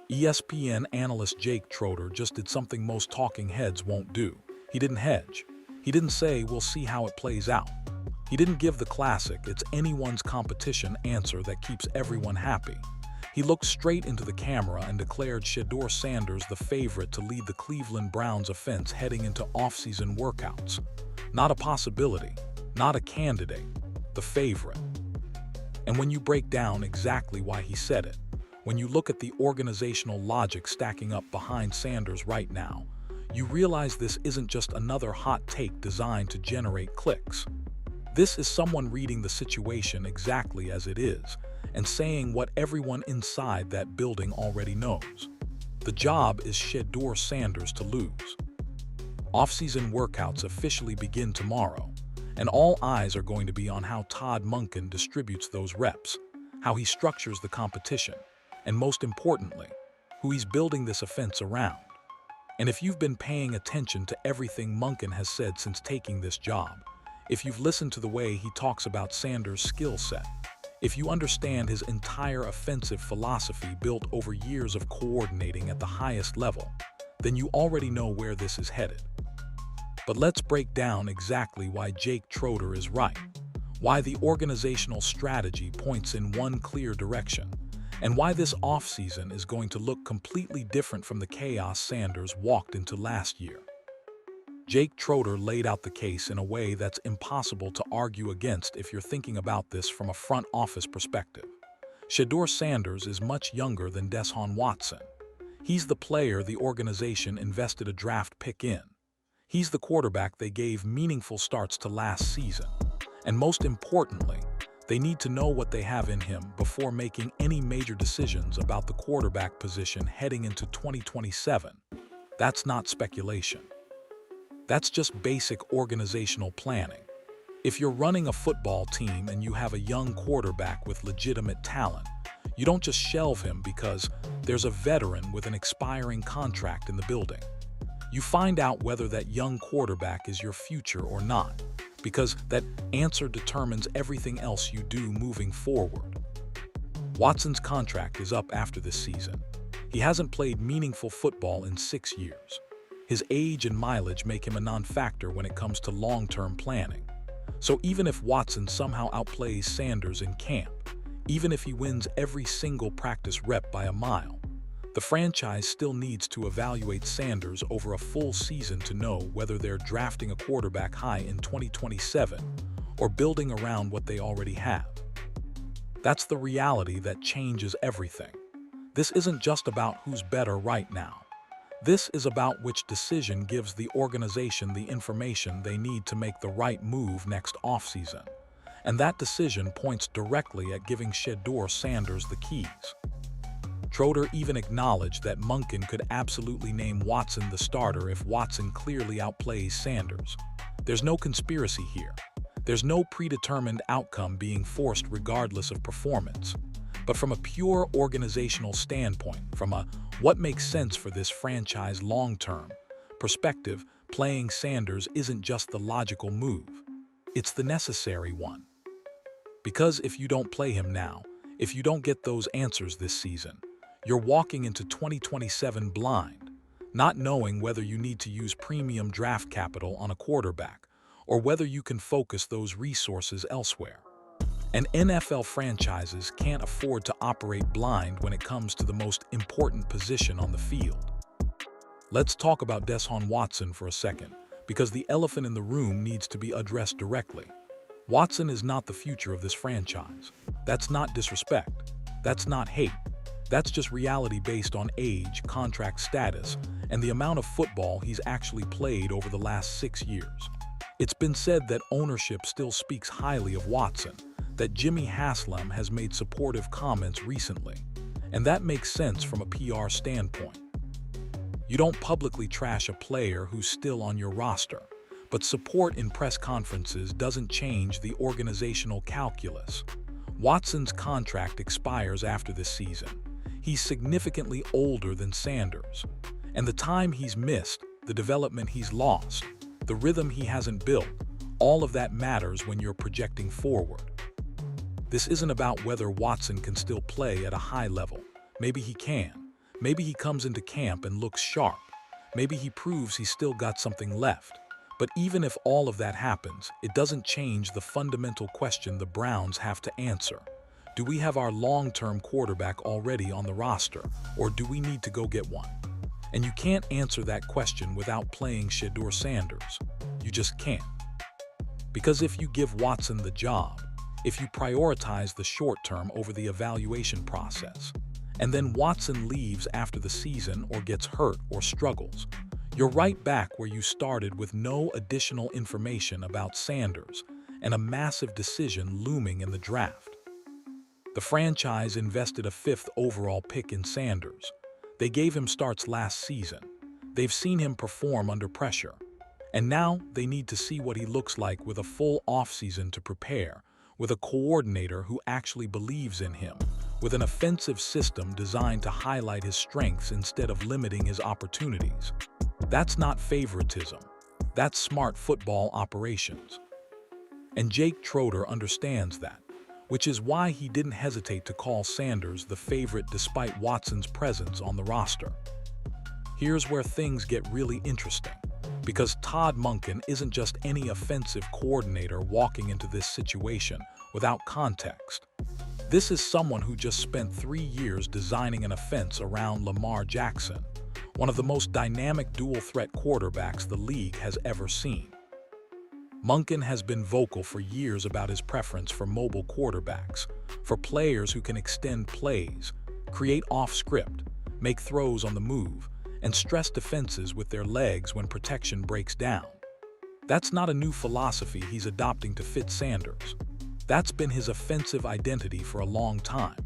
ESPN analyst Jake Trotter just did something most talking heads won't do. He didn't hedge. He didn't say, "We'll see how it plays out." He didn't give the classic, "It's anyone's competition" answer that keeps everyone happy. He looked straight into the camera and declared Shedeur Sanders the favorite to lead the Cleveland Browns offense heading into offseason workouts. Not a possibility, not a candidate, the favorite. And when you break down exactly why he said it, when you look at the organizational logic stacking up behind Sanders right now, you realize this isn't just another hot take designed to generate clicks. This is someone reading the situation exactly as it is and saying what everyone inside that building already knows. The job is Shedeur Sanders to lose. Off-season workouts officially begin tomorrow, and all eyes are going to be on how Todd Monken distributes those reps, how he structures the competition, and most importantly, who he's building this offense around. And if you've been paying attention to everything Monken has said since taking this job, if you've listened to the way he talks about Sanders' skill set, if you understand his entire offensive philosophy built over years of coordinating at the highest level, then you already know where this is headed. But let's break down exactly why Jake Trotter is right, why the organizational strategy points in one clear direction, and why this offseason is going to look completely different from the chaos Sanders walked into last year. Jake Trotter laid out the case in a way that's impossible to argue against if you're thinking about this from a front office perspective. Shedeur Sanders is much younger than Deshaun Watson. He's the player the organization invested a draft pick in. He's the quarterback they gave meaningful starts to last season. And most importantly, they need to know what they have in him before making any major decisions about the quarterback position heading into 2027. That's not speculation. That's just basic organizational planning. If you're running a football team and you have a young quarterback with legitimate talent, you don't just shelve him because there's a veteran with an expiring contract in the building. You find out whether that young quarterback is your future or not, because that answer determines everything else you do moving forward. Watson's contract is up after this season. He hasn't played meaningful football in 6 years. His age and mileage make him a non-factor when it comes to long-term planning. So even if Watson somehow outplays Sanders in camp, even if he wins every single practice rep by a mile, the franchise still needs to evaluate Sanders over a full season to know whether they're drafting a quarterback high in 2027 or building around what they already have. That's the reality that changes everything. This isn't just about who's better right now. This is about which decision gives the organization the information they need to make the right move next offseason. And that decision points directly at giving Shedeur Sanders the keys. Trotter even acknowledged that Monken could absolutely name Watson the starter if Watson clearly outplays Sanders. There's no conspiracy here. There's no predetermined outcome being forced regardless of performance. But from a pure organizational standpoint, from a what makes sense for this franchise long-term perspective, playing Sanders isn't just the logical move. It's the necessary one. Because if you don't play him now, if you don't get those answers this season, you're walking into 2027 blind, not knowing whether you need to use premium draft capital on a quarterback or whether you can focus those resources elsewhere. And NFL franchises can't afford to operate blind when it comes to the most important position on the field. Let's talk about Deshaun Watson for a second, because the elephant in the room needs to be addressed directly. Watson is not the future of this franchise. That's not disrespect. That's not hate. That's just reality based on age, contract status, and the amount of football he's actually played over the last 6 years. It's been said that ownership still speaks highly of Watson, that Jimmy Haslam has made supportive comments recently, and that makes sense from a PR standpoint. You don't publicly trash a player who's still on your roster, but support in press conferences doesn't change the organizational calculus. Watson's contract expires after this season. He's significantly older than Sanders, and the time he's missed, the development he's lost, the rhythm he hasn't built, all of that matters when you're projecting forward. This isn't about whether Watson can still play at a high level. Maybe he can. Maybe he comes into camp and looks sharp. Maybe he proves he's still got something left. But even if all of that happens, it doesn't change the fundamental question the Browns have to answer. Do we have our long-term quarterback already on the roster, or do we need to go get one? And you can't answer that question without playing Shedeur Sanders. You just can't. Because if you give Watson the job, if you prioritize the short term over the evaluation process, and then Watson leaves after the season or gets hurt or struggles, you're right back where you started with no additional information about Sanders and a massive decision looming in the draft. The franchise invested a 5th overall pick in Sanders. They gave him starts last season. They've seen him perform under pressure. And now they need to see what he looks like with a full offseason to prepare, with a coordinator who actually believes in him, with an offensive system designed to highlight his strengths instead of limiting his opportunities. That's not favoritism. That's smart football operations. And Jake Trotter understands that, which is why he didn't hesitate to call Sanders the favorite despite Watson's presence on the roster. Here's where things get really interesting, because Todd Monken isn't just any offensive coordinator walking into this situation without context. This is someone who just spent 3 years designing an offense around Lamar Jackson, one of the most dynamic dual-threat quarterbacks the league has ever seen. Monken has been vocal for years about his preference for mobile quarterbacks, for players who can extend plays, create off-script, make throws on the move, and stress defenses with their legs when protection breaks down. That's not a new philosophy he's adopting to fit Sanders. That's been his offensive identity for a long time,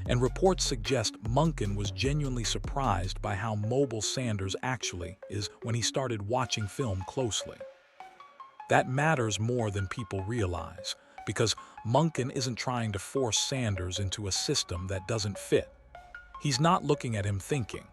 and reports suggest Monken was genuinely surprised by how mobile Sanders actually is when he started watching film closely. That matters more than people realize, because Monken isn't trying to force Sanders into a system that doesn't fit. He's not looking at him thinking,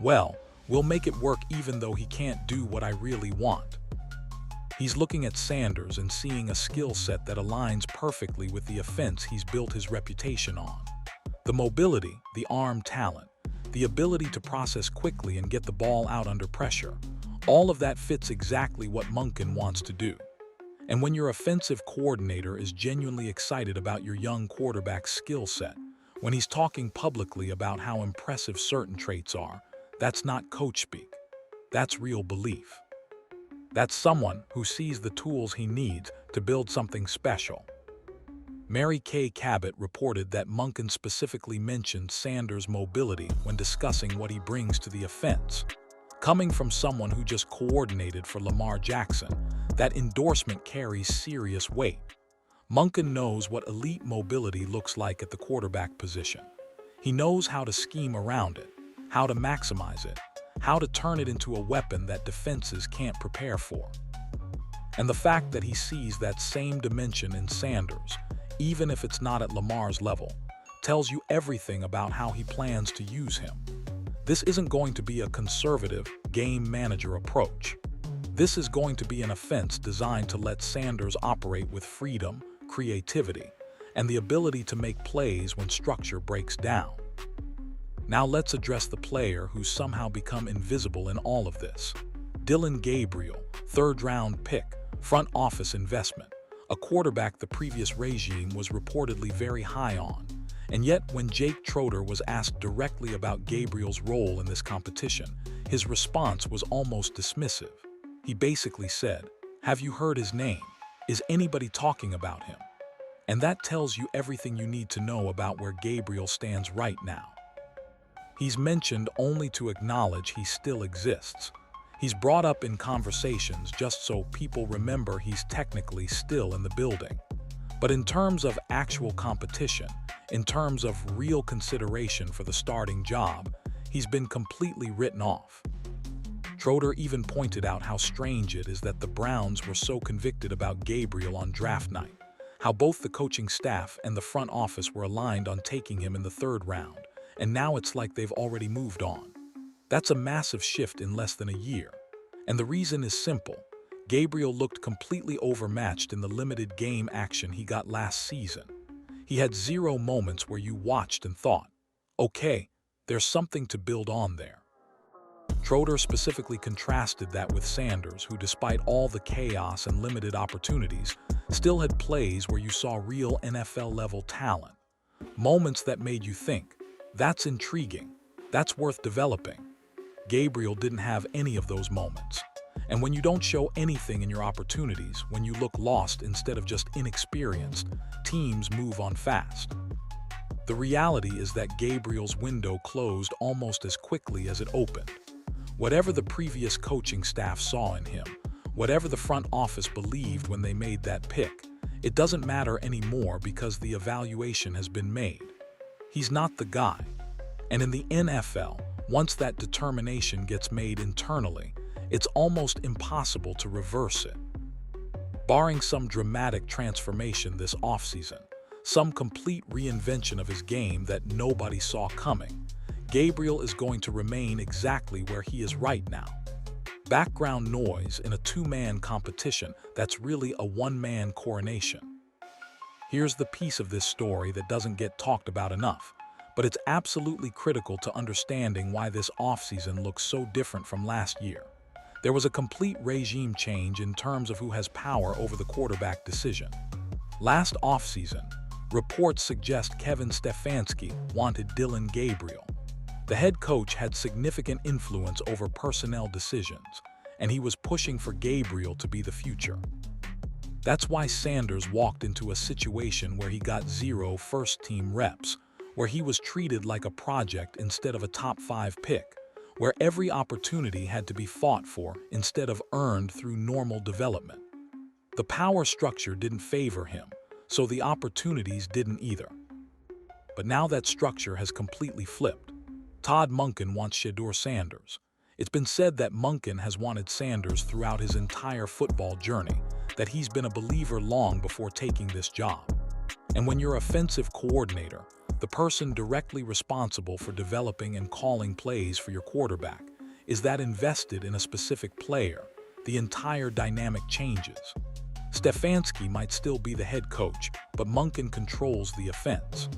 well, we'll make it work even though he can't do what I really want. He's looking at Sanders and seeing a skill set that aligns perfectly with the offense he's built his reputation on. The mobility, the arm talent, the ability to process quickly and get the ball out under pressure, all of that fits exactly what Monken wants to do. And when your offensive coordinator is genuinely excited about your young quarterback's skill set, when he's talking publicly about how impressive certain traits are, that's not coach speak. That's real belief. That's someone who sees the tools he needs to build something special. Mary Kay Cabot reported that Monken specifically mentioned Sanders' mobility when discussing what he brings to the offense. Coming from someone who just coordinated for Lamar Jackson, that endorsement carries serious weight. Monken knows what elite mobility looks like at the quarterback position. He knows how to scheme around it, how to maximize it, how to turn it into a weapon that defenses can't prepare for. And the fact that he sees that same dimension in Sanders, even if it's not at Lamar's level, tells you everything about how he plans to use him. This isn't going to be a conservative game manager approach. This is going to be an offense designed to let Sanders operate with freedom, creativity, and the ability to make plays when structure breaks down. Now let's address the player who's somehow become invisible in all of this. Dillon Gabriel, 3rd-round pick, front office investment, a quarterback the previous regime was reportedly very high on. And yet, when Jake Trotter was asked directly about Gabriel's role in this competition, his response was almost dismissive. He basically said, "Have you heard his name? Is anybody talking about him?" And that tells you everything you need to know about where Gabriel stands right now. He's mentioned only to acknowledge he still exists. He's brought up in conversations just so people remember he's technically still in the building. But in terms of actual competition, in terms of real consideration for the starting job, he's been completely written off. Trotter even pointed out how strange it is that the Browns were so convicted about Gabriel on draft night, how both the coaching staff and the front office were aligned on taking him in the 3rd round, and now it's like they've already moved on. That's a massive shift in less than a year. And the reason is simple. Gabriel looked completely overmatched in the limited game action he got last season. He had 0 moments where you watched and thought, okay, There's something to build on there. Trotter specifically contrasted that with Sanders, who despite all the chaos and limited opportunities, still had plays where you saw real NFL-level talent. Moments that made you think, that's intriguing, that's worth developing. Gabriel didn't have any of those moments. And when you don't show anything in your opportunities, when you look lost instead of just inexperienced, teams move on fast. The reality is that Gabriel's window closed almost as quickly as it opened. Whatever the previous coaching staff saw in him, whatever the front office believed when they made that pick, it doesn't matter anymore because the evaluation has been made. He's not the guy. And in the NFL, once that determination gets made internally, it's almost impossible to reverse it. Barring some dramatic transformation this offseason, some complete reinvention of his game that nobody saw coming, Gabriel is going to remain exactly where he is right now. Background noise in a two-man competition that's really a one-man coronation. Here's the piece of this story that doesn't get talked about enough, but it's absolutely critical to understanding why this offseason looks so different from last year. There was a complete regime change in terms of who has power over the quarterback decision. Last offseason, reports suggest Kevin Stefanski wanted Dillon Gabriel. The head coach had significant influence over personnel decisions, and he was pushing for Gabriel to be the future. That's why Sanders walked into a situation where he got 0 first-team reps, where he was treated like a project instead of a top-5 pick, where every opportunity had to be fought for instead of earned through normal development. The power structure didn't favor him, so the opportunities didn't either. But now that structure has completely flipped. Todd Monken wants Shedeur Sanders. It's been said that Monken has wanted Sanders throughout his entire football journey, that he's been a believer long before taking this job. And when you're offensive coordinator, the person directly responsible for developing and calling plays for your quarterback, is that invested in a specific player, the entire dynamic changes. Stefanski might still be the head coach, but Monken controls the offense.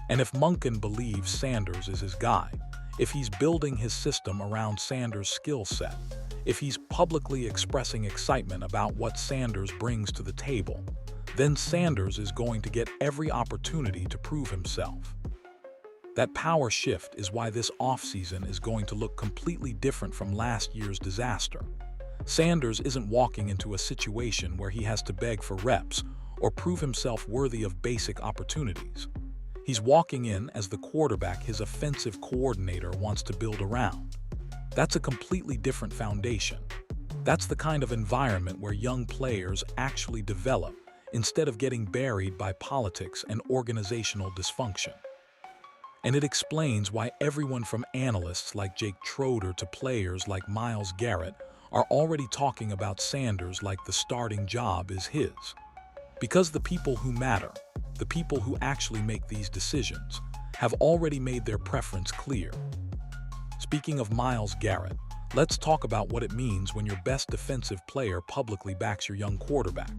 And if Monken believes Sanders is his guy, if he's building his system around Sanders' skill set, if he's publicly expressing excitement about what Sanders brings to the table, then Sanders is going to get every opportunity to prove himself. That power shift is why this offseason is going to look completely different from last year's disaster. Sanders isn't walking into a situation where he has to beg for reps or prove himself worthy of basic opportunities. He's walking in as the quarterback his offensive coordinator wants to build around. That's a completely different foundation. That's the kind of environment where young players actually develop instead of getting buried by politics and organizational dysfunction. And it explains why everyone from analysts like Jake Trotter to players like Myles Garrett are already talking about Sanders like the starting job is his. Because the people who matter, the people who actually make these decisions, have already made their preference clear. Speaking of Myles Garrett, let's talk about what it means when your best defensive player publicly backs your young quarterback.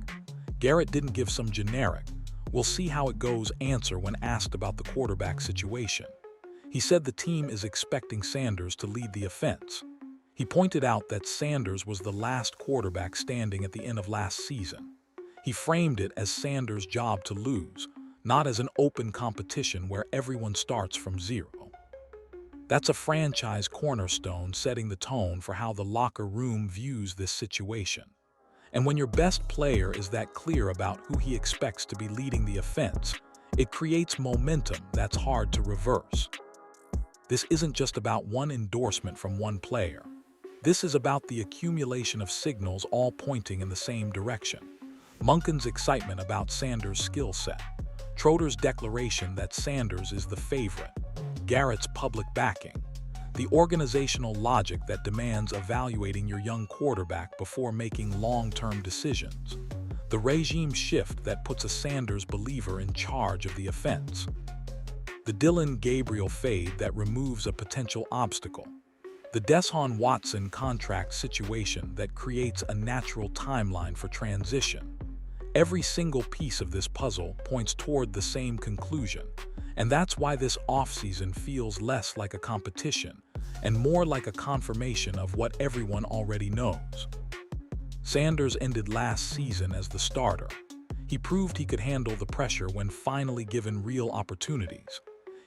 Garrett didn't give some generic, "we'll see how it goes" answer when asked about the quarterback situation. He said the team is expecting Sanders to lead the offense. He pointed out that Sanders was the last quarterback standing at the end of last season. He framed it as Sanders' job to lose, not as an open competition where everyone starts from zero. That's a franchise cornerstone setting the tone for how the locker room views this situation. And when your best player is that clear about who he expects to be leading the offense, it creates momentum that's hard to reverse. This isn't just about one endorsement from one player. This is about the accumulation of signals all pointing in the same direction. Monken's excitement about Sanders' skill set, Trotter's declaration that Sanders is the favorite, Garrett's public backing, the organizational logic that demands evaluating your young quarterback before making long-term decisions, the regime shift that puts a Sanders believer in charge of the offense, the Dillon Gabriel fade that removes a potential obstacle, the Deshaun Watson contract situation that creates a natural timeline for transition. Every single piece of this puzzle points toward the same conclusion, And that's why this offseason feels less like a competition and more like a confirmation of what everyone already knows. Sanders ended last season as the starter. He proved he could handle the pressure when finally given real opportunities.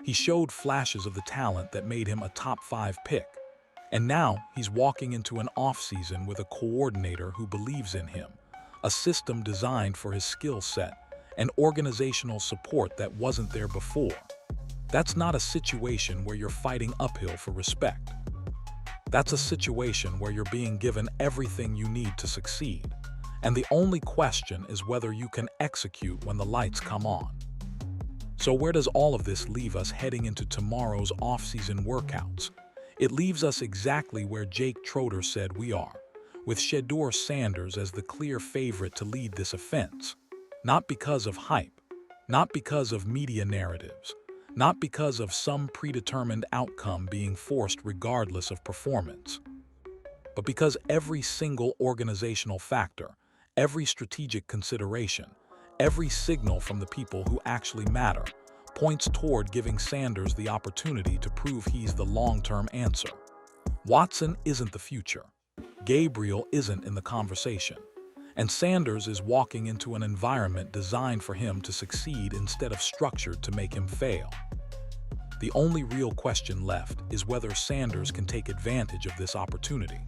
He showed flashes of the talent that made him a top-5 pick. And now he's walking into an offseason with a coordinator who believes in him, a system designed for his skill set, and organizational support that wasn't there before. That's not a situation where you're fighting uphill for respect. That's a situation where you're being given everything you need to succeed, and the only question is whether you can execute when the lights come on. So where does all of this leave us heading into tomorrow's off-season workouts? It leaves us exactly where Jake Trotter said we are, with Shedeur Sanders as the clear favorite to lead this offense. Not because of hype, not because of media narratives, not because of some predetermined outcome being forced regardless of performance, but because every single organizational factor, every strategic consideration, every signal from the people who actually matter points toward giving Sanders the opportunity to prove he's the long-term answer. Watson isn't the future. Gabriel isn't in the conversation. And Sanders is walking into an environment designed for him to succeed instead of structured to make him fail. The only real question left is whether Sanders can take advantage of this opportunity,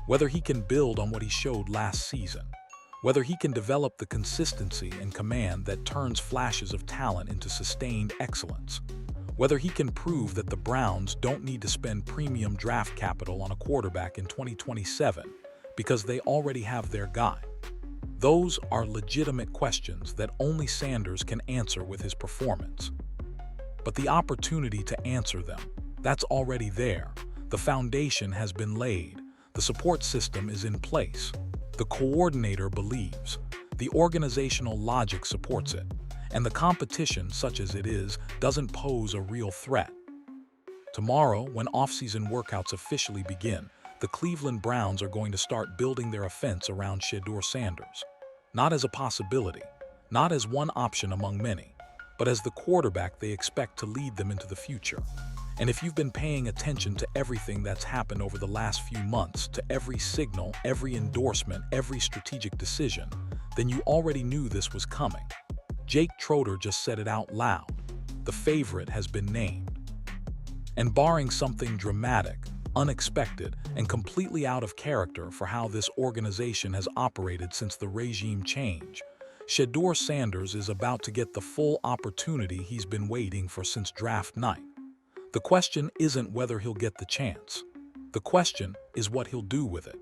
whether he can build on what he showed last season, whether he can develop the consistency and command that turns flashes of talent into sustained excellence, whether he can prove that the Browns don't need to spend premium draft capital on a quarterback in 2027 because they already have their guy. Those are legitimate questions that only Sanders can answer with his performance. But the opportunity to answer them, that's already there. The foundation has been laid. The support system is in place. The coordinator believes. The organizational logic supports it. And the competition, such as it is, doesn't pose a real threat. Tomorrow, when off-season workouts officially begin, the Cleveland Browns are going to start building their offense around Shedeur Sanders. Not as a possibility, not as one option among many, but as the quarterback they expect to lead them into the future. And if you've been paying attention to everything that's happened over the last few months, to every signal, every endorsement, every strategic decision, then you already knew this was coming. Jake Trotter just said it out loud. The favorite has been named. And barring something dramatic, unexpected, and completely out of character for how this organization has operated since the regime change, Shedeur Sanders is about to get the full opportunity he's been waiting for since draft night. The question isn't whether he'll get the chance. The question is what he'll do with it.